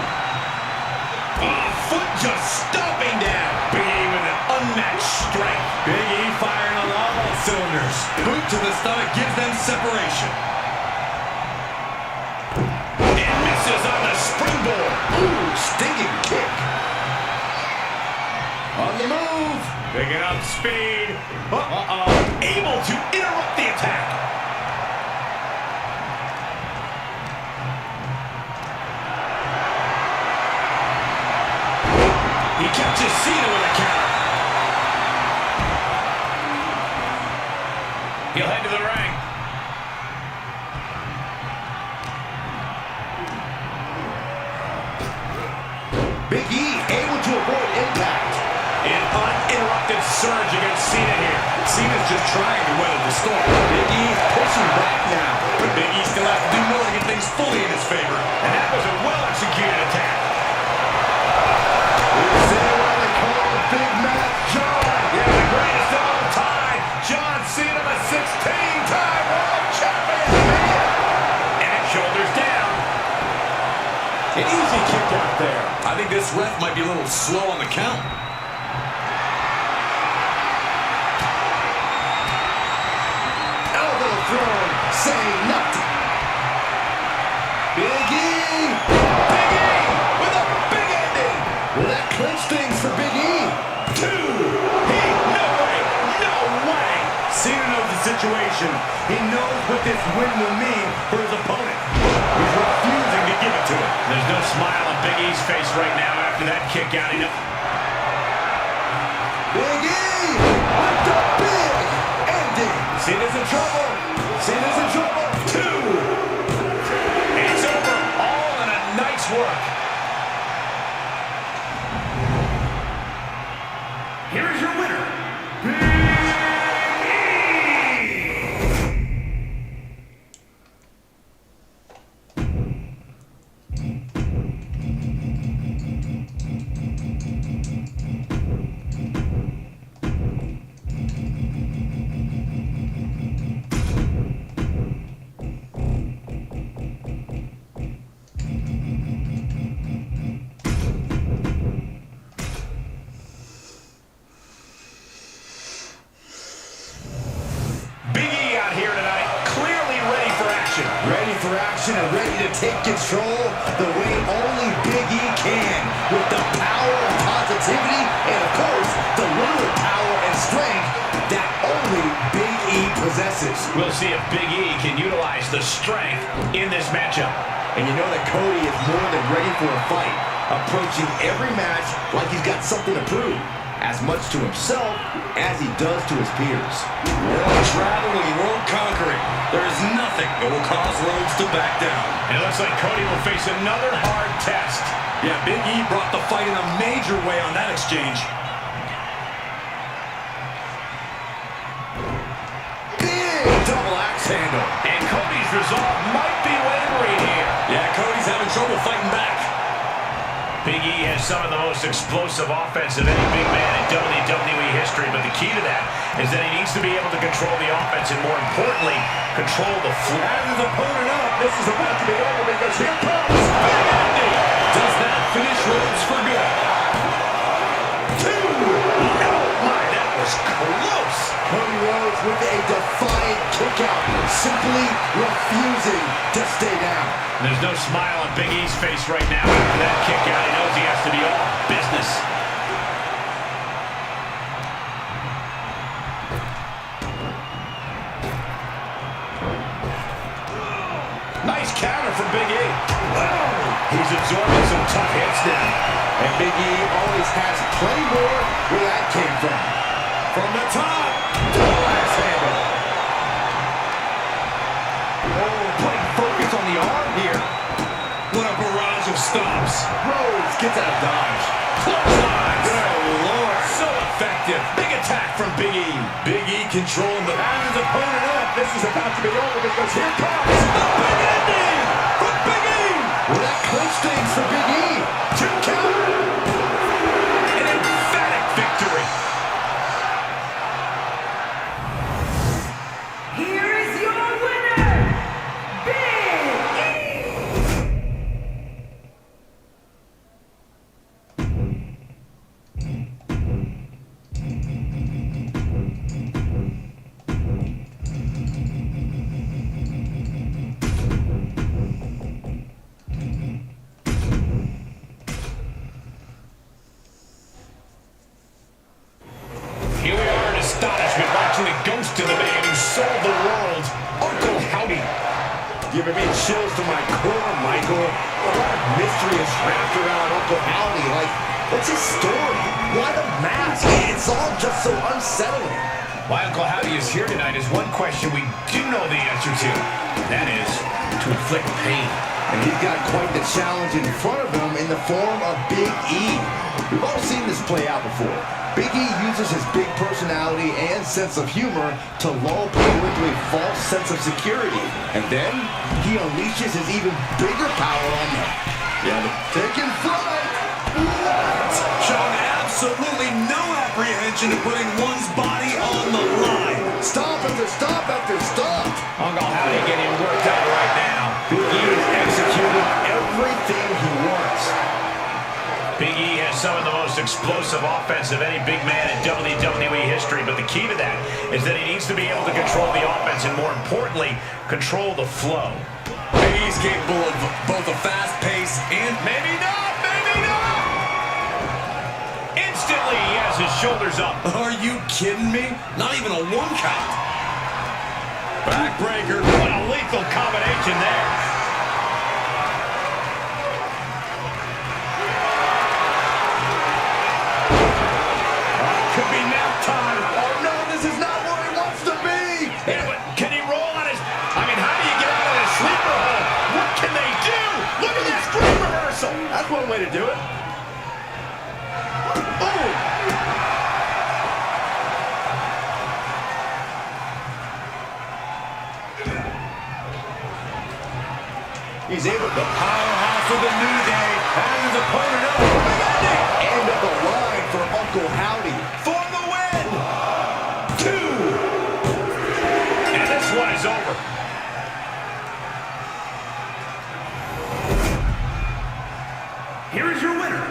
Foot just stomping down. Big E with an unmatched strength. Big E firing on all cylinders. Boot to the stomach gives them separation. And misses on the springboard. Ooh, stinging kick. On the move. Picking up speed. Able to interrupt the attack. He catches Cena with a counter. He'll head to the ring. Big E able to avoid impact. An uninterrupted surge against Cena here. Cena's just trying to weather the storm. Big E pushing back now. But Big E still has to do more to get things fully in his favor. And that was a well-executed attack. Big Match John. Yeah, the greatest of all time. John Cena, the 16-time world champion. And shoulders down. An easy kick out there. I think this ref might be a little slow on the count. Elbow thrown. Say nothing. Big E. Big E with a big ending. Will that clinch things for Big E? Cena knows the situation. He knows what this win will mean for his opponent. He's refusing to give it to him. There's no smile on Big E's face right now after that kick out. Big E with the big ending. Cena's in trouble. Cena's in trouble. 2. It's over. All in a night's work. Here's your winner, and ready to take control the way only Big E can, with the power and positivity and, of course, the literal power and strength that only Big E possesses. We'll see if Big E can utilize the strength in this matchup. And you know that Cody is more than ready for a fight, approaching every match like he's got something to prove, as much to himself as he does to his peers. World traveling, world conquering. There is nothing that will cause Rhodes to back down. And it looks like Cody will face another hard test. Yeah, Big E brought the fight in a major way on that exchange. Big double axe handle. And Cody's resolve might be wavering here. Yeah, Cody's having trouble fighting back. Big E has some of the most explosive offense of any big man in WWE history, but the key to that is that he needs to be able to control the offense and, more importantly, control the flow. As his opponent up, this is about to be over because here comes Big Andy. Does that finish Rhodes for good? simply refusing to stay down. There's no smile on Big E's face right now after that kick out. He knows he has to be all business. Nice counter from Big E. He's absorbing some tough hits now. And Big E always has plenty more where that came from. From the top, double axe handle. Oh, putting focus on the arm here. What a barrage of stomps. Rhodes gets out of dodge. Clotheslines. Good Lord. So effective. Big attack from Big E. Big E controlling the... And his opponent up. This is about to be over because here comes The big ending from Big E. well, that clinch things for Big E. 2 count. An emphatic victory. Here is your winner, Big E! Here we are in astonishment watching the ghost of the man who sold the world, Uncle Howdy. Giving me chills to my core, Michael. A lot of mystery is wrapped around Uncle Howdy. Like, what's his story? Why the mask? It's all just so unsettling. Why Uncle Howdy is here tonight is one question we do know the answer to. That is, to inflict pain. And he's got quite the challenge in front of him in the form of Big E. We've all seen this play out before. Big E uses his big personality and sense of humor to lull people into a false sense of security. And then he unleashes his even bigger power on them. Yeah, taking flight. What? Showing absolutely no apprehension to putting one's body on the line. Stop after stop after stop. Uncle Howdy getting worked out right now. Big E is executing everything he wants. Big E has some of the most explosive offense of any big man in WWE history, but the key to that is that he needs to be able to control the offense and, more importantly, control the flow. Big E's capable of both a fast pace and... Maybe not, maybe not! Instantly, he has his shoulders up. Are you kidding me? Not even a 1 count. Backbreaker, what a lethal combination there. Could be nap time. Oh no, this is not where he wants to be. Yeah, but can he roll on his... I mean, how do you get out of this sleeper hole? What can they do? Look at this screen reversal. That's one way to do it. Oh! He's able to Powerhouse of the New Day has his opponent up. end up the line for Uncle Howdy. For the win! 2! And this one is over. Here is your winner,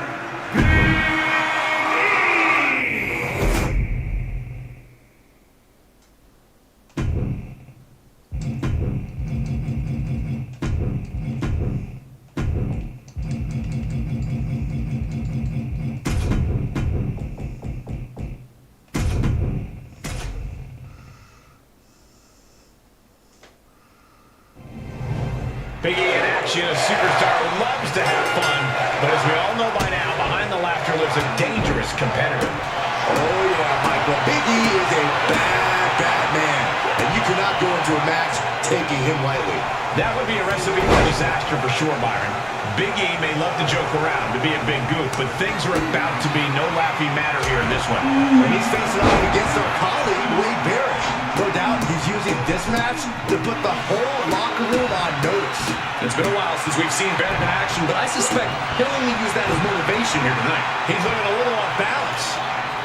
Big E in action, a superstar who loves to have fun, but as we all know by now, behind the laughter lives a dangerous competitor. Oh yeah, Michael. Big E is a bad, bad man. And you cannot go into a match taking him lightly. That would be a recipe for disaster for sure, Byron. Big E may love to joke around, to be a big goof, but things are about to be no laughing matter here in this one. And he's facing off against our colleague, Wade Barrett. No doubt he's using this match to put the whole locker room on notice. It's been a while since we've seen Barrett in action, but I suspect he'll only use that as motivation here tonight. He's looking a little off balance.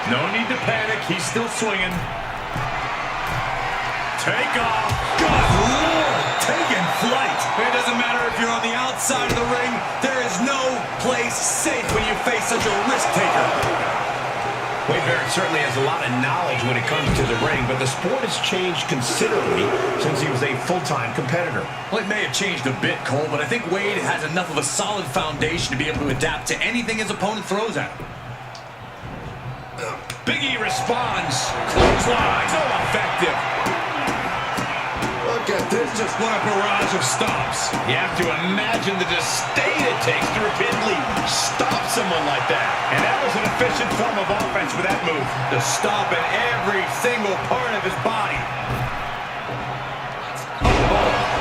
No need to panic. He's still swinging. Take off. Good Lord, taking flight. It doesn't matter if you're on the outside of the ring. There is no place safe when you face such a risk taker. Wade Barrett certainly has a lot of knowledge when it comes to the ring, but the sport has changed considerably since he was a full-time competitor. Well, it may have changed a bit, Cole, but I think Wade has enough of a solid foundation to be able to adapt to anything his opponent throws at him. Big E responds. Clothesline. So effective. Look at this, just What a barrage of stomps. You have to imagine the disdain it takes to repeatedly stop someone like that. And that was an efficient form of offense with that move. The stomp in every single part of his body.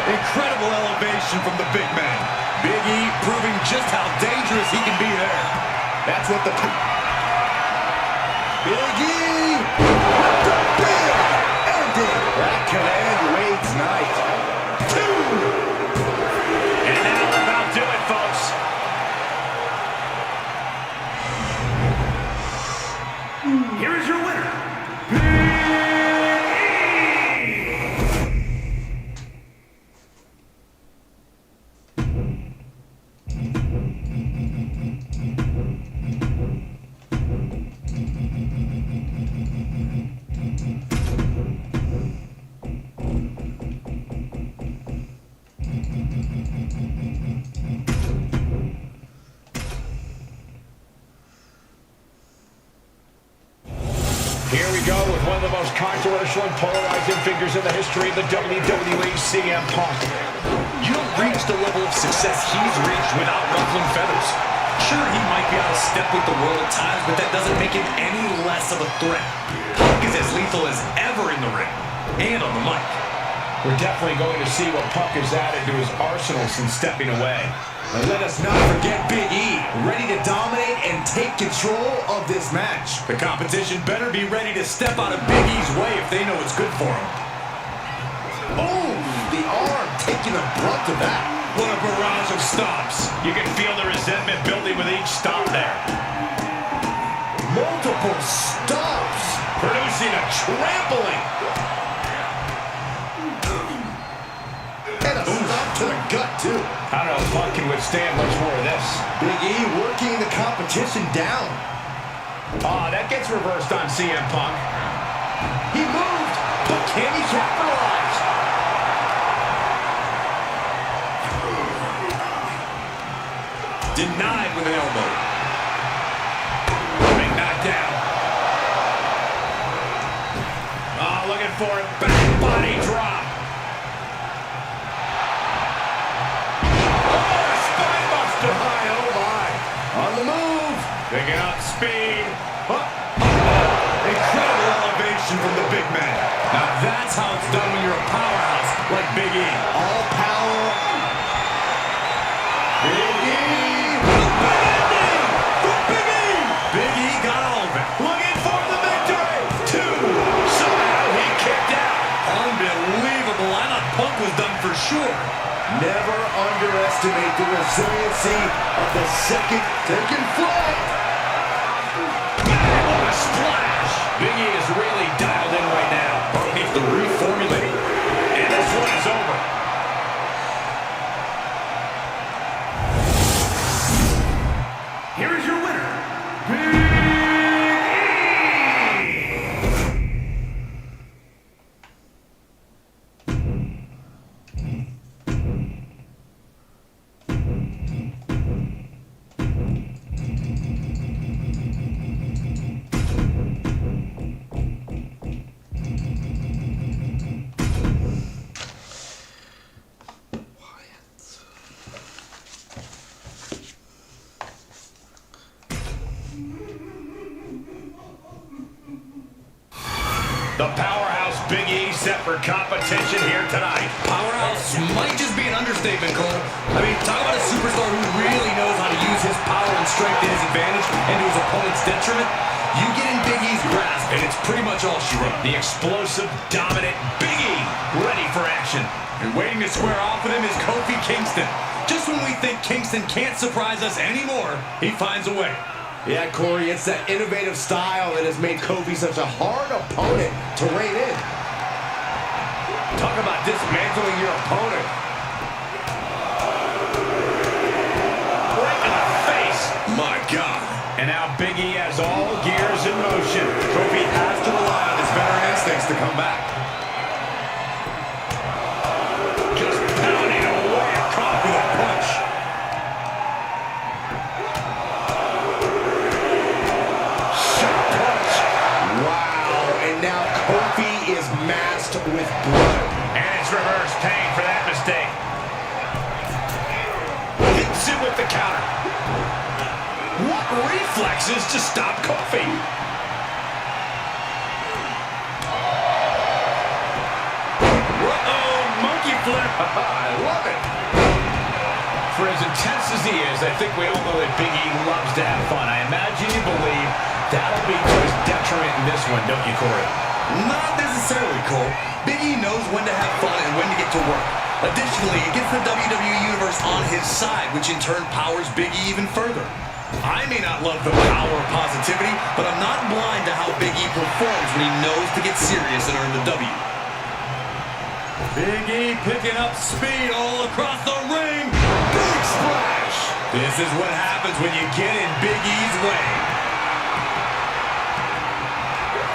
Incredible elevation from the big man. Big E proving just how dangerous he can be there. That's what the... Big E with the big ending. That could end Wade's night. 2. And that'll about do it, folks. Here is your winner, Here we go with one of the most controversial and polarizing figures in the history of the WWE, CM Punk. You don't reach the level of success he's reached without ruffling feathers. Sure, he might be out of step with the world at times, but that doesn't make him any less of a threat. Punk is as lethal as ever in the ring and on the mic. We're definitely going to see what Punk has added to his arsenal since stepping away. And let us not forget Big E, ready to dominate and take control of this match. The competition better be ready to step out of Big E's way if they know it's good for him. Boom! The arm taking the brunt of that. What a barrage of stomps. You can feel the resentment building with each stomp there. Multiple stomps. Producing a trampling. And a stomp to the gut, too. I don't know if Punk can withstand much more of this. Big E working the competition down. That gets reversed on CM Punk. He moved, but can he capitalize? Denied with an elbow. Big knockdown. Looking for it. Back body drop. On the move. Picking up speed. Incredible elevation from the big man. Now that's how it's done when you're a powerhouse like Big E. All power. Big E. Big E got all of it. Looking for the victory. 2. Somehow he kicked out. Unbelievable. I thought Punk was done for sure. Never underestimate the resiliency of the second taking flight. What a splash. Big E is really dialed in right now. Punk needs to reformulate. And this one is over. here is your winner, The powerhouse Big E set for competition here tonight. Powerhouse might just be an understatement, Cole. I mean, talk about a superstar who really knows how to use his power and strength to his advantage and to his opponent's detriment. You get in Big E's grasp, and it's pretty much all she wrote. The explosive, dominant Big E, ready for action. And waiting to square off with him is Kofi Kingston. Just when we think Kingston can't surprise us anymore, he finds a way. Yeah, Corey, it's that innovative style that has made Kofi such a hard opponent to rein in. Talk about dismantling your opponent. Right in the face. My God. And now Big E has all gears in motion. come back. Just pounding away across with a punch. Shot punch. Wow, and now Kofi is masked with blood. And it's reverse pain for that mistake. Hits him with the counter. What reflexes to stop Kofi? Uh-oh, monkey flip. I love it. For as intense as he is, I think we all know that Big E loves to have fun. I imagine you believe that'll be to his detriment in this one, don't you, Corey? Not necessarily, Cole. Big E knows when to have fun and when to get to work. Additionally, it gets the WWE Universe on his side, which in turn powers Big E even further. I may not love the power of positivity, but I'm not blind to how Big E performs when he knows to get serious and earn the W. Big E picking up speed all across the ring. Big splash. This is what happens when you get in Big E's way.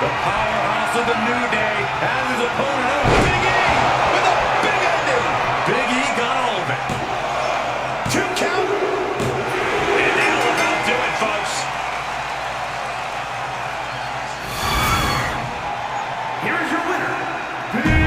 The powerhouse of the New Day has his opponent up. Big E with a big ending. Big E got all of it. 2 count. And that'll about do it, folks. Here's your winner, Big E.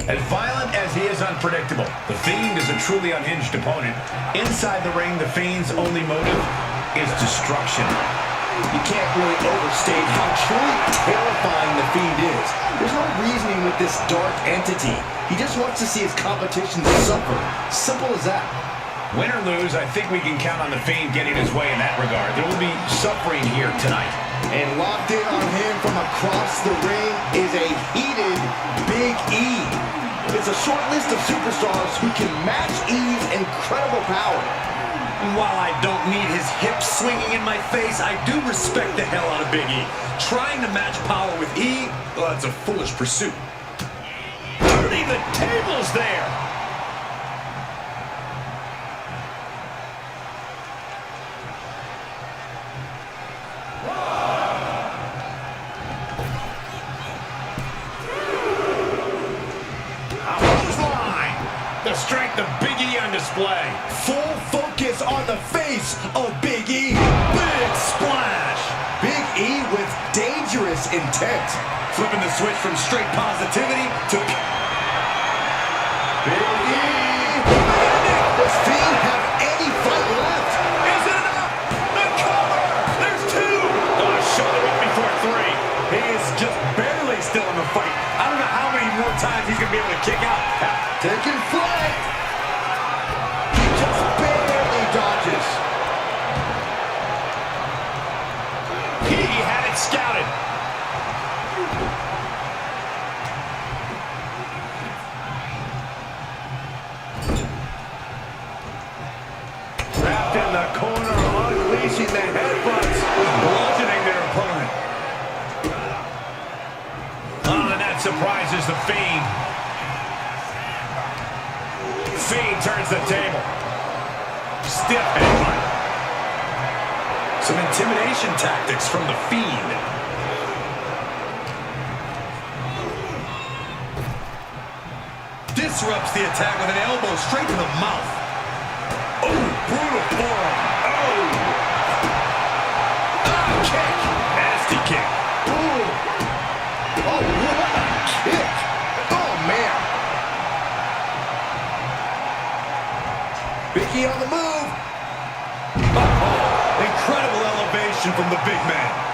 As violent as he is unpredictable, The Fiend is a truly unhinged opponent. Inside the ring, The Fiend's only motive is destruction. You can't really overstate how truly terrifying the Fiend is. There's no reasoning with this dark entity. He just wants to see his competition suffer. Simple as that. Win or lose, I think we can count on The Fiend getting his way in that regard. There will be suffering here tonight. And locked in on him from across the ring is a heated Big E. It's a short list of superstars who can match E's incredible power. And while I don't need his hips swinging in my face, I do respect the hell out of Big E. Trying to match power with E, well, it's a foolish pursuit. Turning the tables there. The strength of Big E on display. Full focus on the face of Big E. Big splash. Big E with dangerous intent. Flipping the switch from straight positivity to Big E. Does Fiend have any fight left? Is it enough? The cover. There's 2. Oh, shoulder up before 3. he is just barely still in the fight. I don't know how many more times he's going to be able to kick out. Taking flight. He just barely dodges. He had it scouted. Trapped in the corner, unleashing the headbutts, bludgeoning their opponent. Oh, and that surprises the Fiend. Fiend turns the table. Stiff headbutt. Some intimidation tactics from the Fiend. Disrupts the attack with an elbow straight to the mouth. Oh, brutal forearm. Oh. Oh, kick. Nasty kick. Ooh. Oh, what a kick. Oh, man. Big E on the move. Oh, incredible elevation from the big man.